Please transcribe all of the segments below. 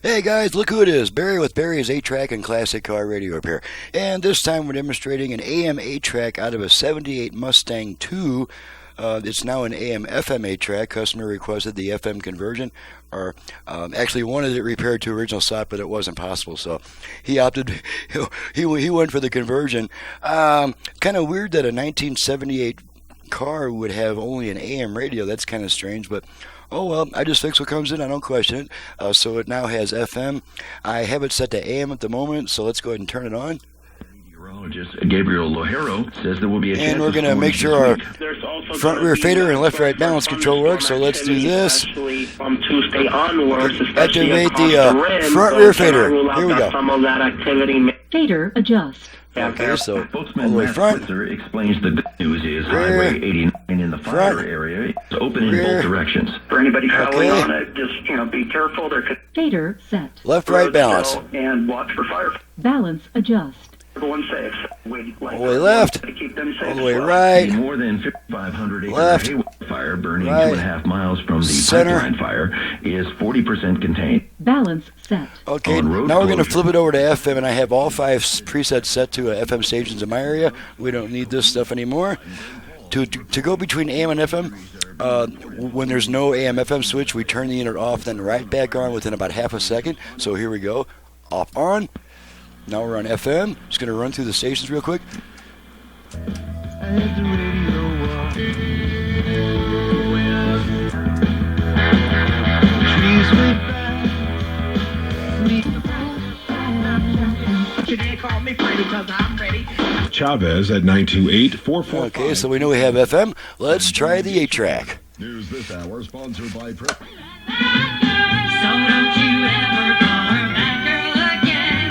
Hey guys, look who it is. Barry with Barry's 8-track and classic car radio repair. And this time we're demonstrating an AM 8-track out of a 78 Mustang 2. It's now an AM-FM 8-track. Customer requested the FM conversion, or actually wanted it repaired to original slot, but it wasn't possible. So he opted, he went for the conversion. Kind of weird that a 1978 car would have only an AM radio. That's kind of strange, but oh well, I just fix what comes in. I don't question it. So it now has FM. I have it set to AM at the moment, so let's go ahead and turn it on. Meteorologist Gabriel Lojero says there will be a chance. And we're going to make sure our front rear fader and left right balance control works. So let's do this. From Tuesday onwards, Activate the front rear fader. Here we go. Some of that activity. Fader adjust. Okay, so all Spokesman the way Matt front. Switzer explains the good news is Rear. Highway 89 in the fire Front. area is open in Rear. both directions. For anybody traveling Okay. on it, just be careful. There could Fader set. Left right balance. and watch for fire. Balance adjust. Everyone safe. All the way left. To keep them safe All the way as well. right. More than 5,500 acre Left. haywire fire burning Right. 2.5 miles from the Center. pipeline fire is 40% contained. Balance set. Okay, On road now we're going to closure. flip it over to FM, and I have all 5 presets set to FM stations in my area. We don't need this stuff anymore. To go between AM and FM, when there's no AM-FM switch, we turn the unit off, then right back on within about half a second. So here we go. Off, on. Now we're on FM. Just going to run through the stations real quick. Chavez at 928-445. Okay, so we know we have FM. Let's try the 8-track. News this hour sponsored by So don't you ever call her that girl again.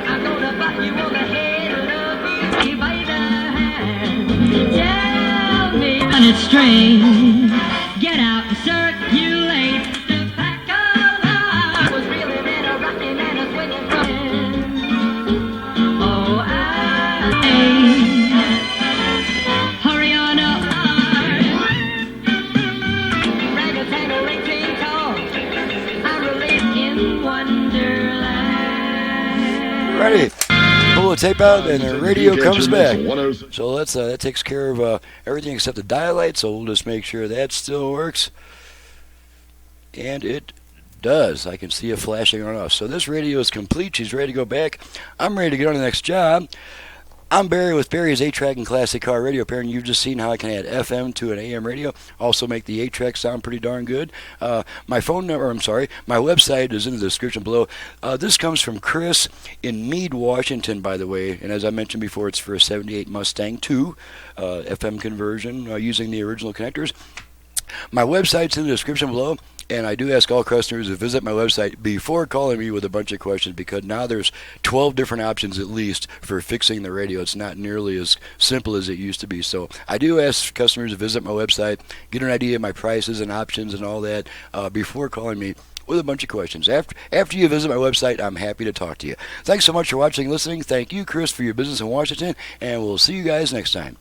I'm gonna bite you on the head, love you by the hand. Tell me when it's strange. Get out and circulate. The pack of love was reeling in a rocking and a swinging friend. Oh, hurry on up. Ready. Pull the tape out, and the radio comes back. 106. So let's that takes care of everything except the dial light, so we'll just make sure that still works. And it does. I can see it flashing on us. So this radio is complete. She's ready to go back. I'm ready to get on the next job. I'm Barry with Barry's 8-track and classic car radio repair, and you've just seen how I can add FM to an AM radio. Also make the 8-track sound pretty darn good. My phone number, my website is in the description below. This comes from Chris in Meade, Washington, by the way, and as I mentioned before, it's for a 78 Mustang 2 FM conversion using the original connectors. My website's in the description below, and I do ask all customers to visit my website before calling me with a bunch of questions, because now there's 12 different options at least for fixing the radio. It's not nearly as simple as it used to be. So I do ask customers to visit my website, get an idea of my prices and options and all that before calling me with a bunch of questions. After you visit my website, I'm happy to talk to you. Thanks so much for watching and listening. Thank you, Chris, for your business in Washington, and we'll see you guys next time.